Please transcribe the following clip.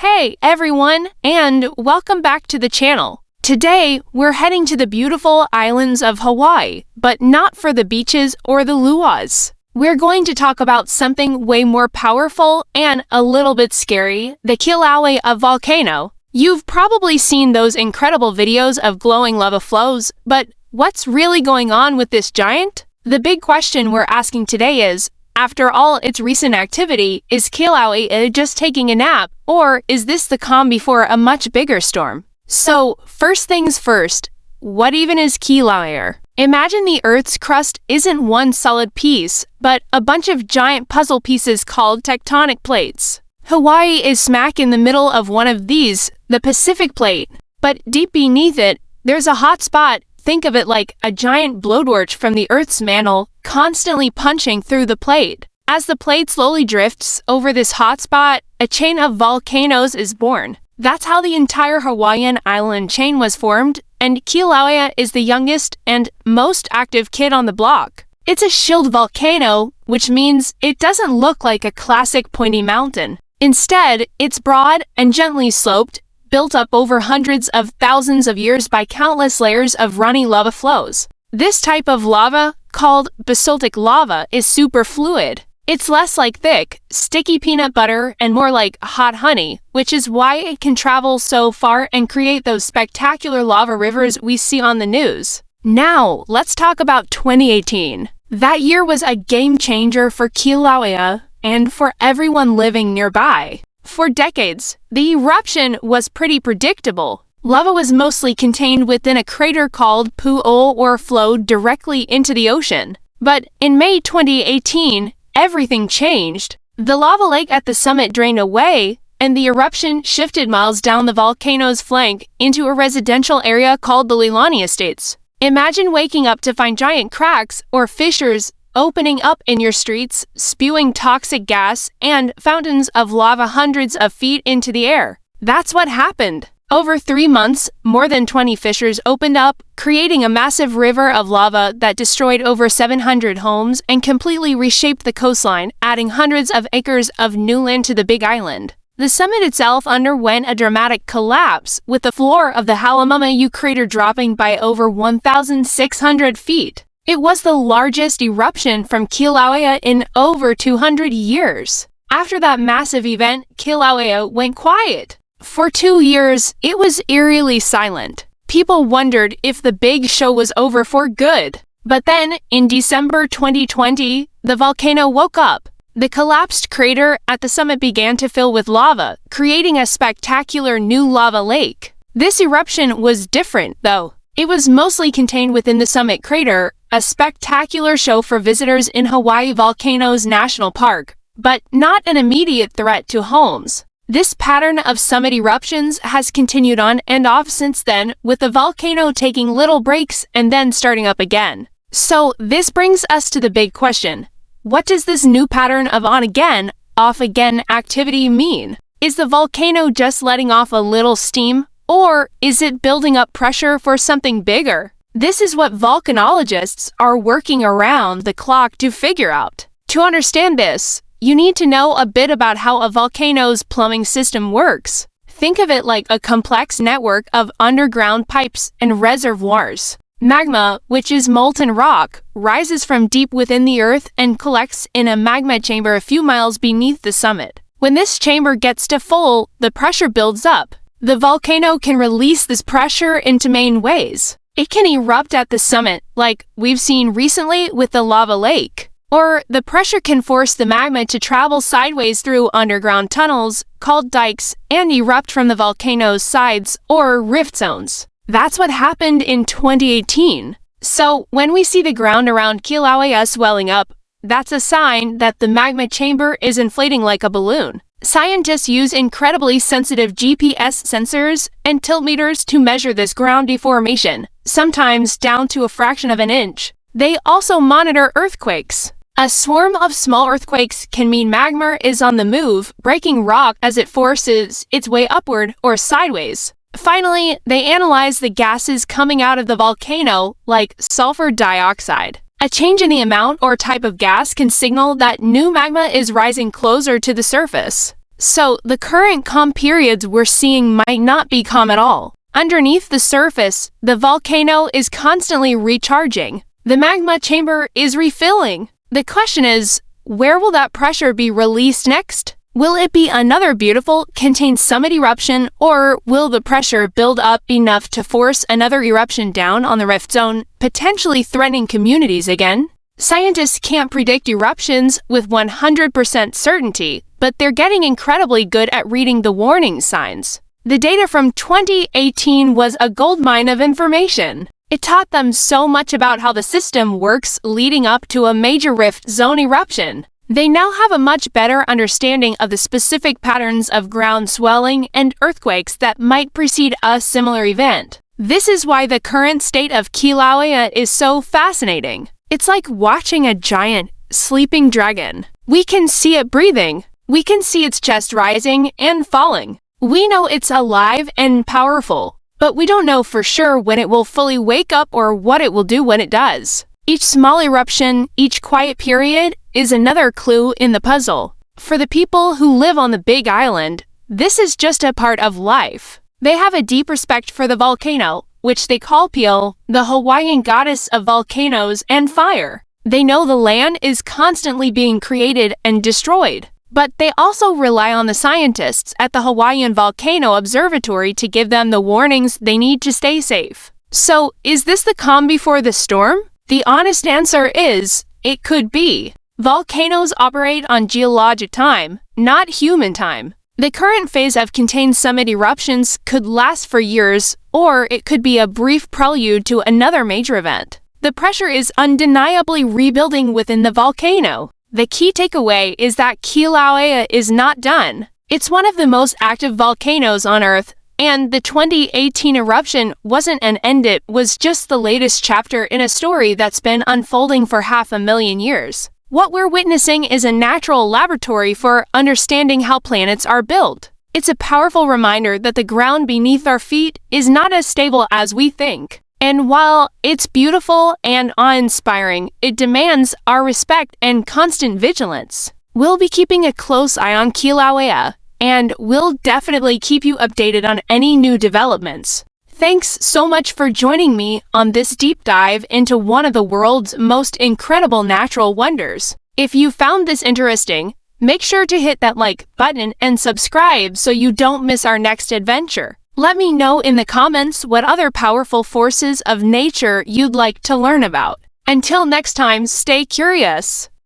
Hey everyone, and welcome back to the channel. Today, we're heading to the beautiful islands of Hawaii, but not for the beaches or the luau's. We're going to talk about something way more powerful and a little bit scary, the Kilauea volcano. You've probably seen those incredible videos of glowing lava flows, but what's really going on with this giant? The big question we're asking today is, after all its recent activity, is Kilauea just taking a nap, or is this the calm before a much bigger storm? So, first things first, what even is Kilauea? Imagine the Earth's crust isn't one solid piece, but a bunch of giant puzzle pieces called tectonic plates. Hawaii is smack in the middle of one of these, the Pacific Plate. But deep beneath it, there's a hot spot. Think of it like a giant blowtorch from the Earth's mantle, constantly punching through the plate. As the plate slowly drifts over this hotspot, a chain of volcanoes is born. That's how the entire Hawaiian island chain was formed, and Kilauea is the youngest and most active kid on the block. It's a shield volcano, which means it doesn't look like a classic pointy mountain. Instead, it's broad and gently sloped, built up over hundreds of thousands of years by countless layers of runny lava flows. This type of lava, called basaltic lava, is super fluid. It's less like thick, sticky peanut butter and more like hot honey, which is why it can travel so far and create those spectacular lava rivers we see on the news. Now, let's talk about 2018. That year was a game changer for Kilauea and for everyone living nearby. For decades, the eruption was pretty predictable. Lava was mostly contained within a crater called pu'o or flowed directly into the ocean. But in May 2018, everything changed. The lava lake at the summit drained away, and the eruption shifted miles down the volcano's flank into a residential area called the Leilani Estates. Imagine waking up to find giant cracks or fissures opening up in your streets, spewing toxic gas and fountains of lava hundreds of feet into the air. That's what happened. Over 3 months, more than 20 fissures opened up, creating a massive river of lava that destroyed over 700 homes and completely reshaped the coastline, adding hundreds of acres of new land to the Big Island. The summit itself underwent a dramatic collapse, with the floor of the Halemaumau crater dropping by over 1,600 feet. It was the largest eruption from Kilauea in over 200 years. After that massive event, Kilauea went quiet. For 2 years, it was eerily silent. People wondered if the big show was over for good. But then, in December 2020, the volcano woke up. The collapsed crater at the summit began to fill with lava, creating a spectacular new lava lake. This eruption was different, though. It was mostly contained within the summit crater, a spectacular show for visitors in Hawaii Volcanoes National Park, but not an immediate threat to homes. This pattern of summit eruptions has continued on and off since then, with the volcano taking little breaks and then starting up again. So this brings us to the big question. What does this new pattern of on-again, off-again activity mean? Is the volcano just letting off a little steam, or is it building up pressure for something bigger? This is what volcanologists are working around the clock to figure out. To understand this, you need to know a bit about how a volcano's plumbing system works. Think of it like a complex network of underground pipes and reservoirs. Magma, which is molten rock, rises from deep within the earth and collects in a magma chamber a few miles beneath the summit. When this chamber gets to full, the pressure builds up. The volcano can release this pressure into main ways. It can erupt at the summit, like we've seen recently with the lava lake. Or the pressure can force the magma to travel sideways through underground tunnels, called dikes, and erupt from the volcano's sides, or rift zones. That's what happened in 2018. So, when we see the ground around Kilauea swelling up, that's a sign that the magma chamber is inflating like a balloon. Scientists use incredibly sensitive GPS sensors and tiltmeters to measure this ground deformation, sometimes down to a fraction of an inch. They also monitor earthquakes. A swarm of small earthquakes can mean magma is on the move, breaking rock as it forces its way upward or sideways. Finally, they analyze the gases coming out of the volcano, like sulfur dioxide. A change in the amount or type of gas can signal that new magma is rising closer to the surface. So the current calm periods we're seeing might not be calm at all. Underneath the surface, the volcano is constantly recharging. The magma chamber is refilling. The question is, where will that pressure be released next? Will it be another beautiful, contained summit eruption, or will the pressure build up enough to force another eruption down on the rift zone, potentially threatening communities again? Scientists can't predict eruptions with 100% certainty, but they're getting incredibly good at reading the warning signs. The data from 2018 was a goldmine of information. It taught them so much about how the system works leading up to a major rift zone eruption. They now have a much better understanding of the specific patterns of ground swelling and earthquakes that might precede a similar event. This is why the current state of Kilauea is so fascinating. It's like watching a giant, sleeping dragon. We can see it breathing. We can see its chest rising and falling. We know it's alive and powerful, but we don't know for sure when it will fully wake up or what it will do when it does. Each small eruption, each quiet period, is another clue in the puzzle. For the people who live on the Big Island, this is just a part of life. They have a deep respect for the volcano, which they call Peel, the Hawaiian goddess of volcanoes and fire. They know the land is constantly being created and destroyed, but they also rely on the scientists at the Hawaiian Volcano Observatory to give them the warnings they need to stay safe. So, is this the calm before the storm? The honest answer is, it could be. Volcanoes operate on geologic time, not human time. The current phase of contained summit eruptions could last for years, or it could be a brief prelude to another major event. The pressure is undeniably rebuilding within the volcano. The key takeaway is that Kilauea is not done. It's one of the most active volcanoes on Earth, and the 2018 eruption wasn't an end, it was just the latest chapter in a story that's been unfolding for 500,000 years. What we're witnessing is a natural laboratory for understanding how planets are built. It's a powerful reminder that the ground beneath our feet is not as stable as we think. And while it's beautiful and awe-inspiring, it demands our respect and constant vigilance. We'll be keeping a close eye on Kilauea, and we'll definitely keep you updated on any new developments. Thanks so much for joining me on this deep dive into one of the world's most incredible natural wonders. If you found this interesting, make sure to hit that like button and subscribe so you don't miss our next adventure. Let me know in the comments what other powerful forces of nature you'd like to learn about. Until next time, stay curious.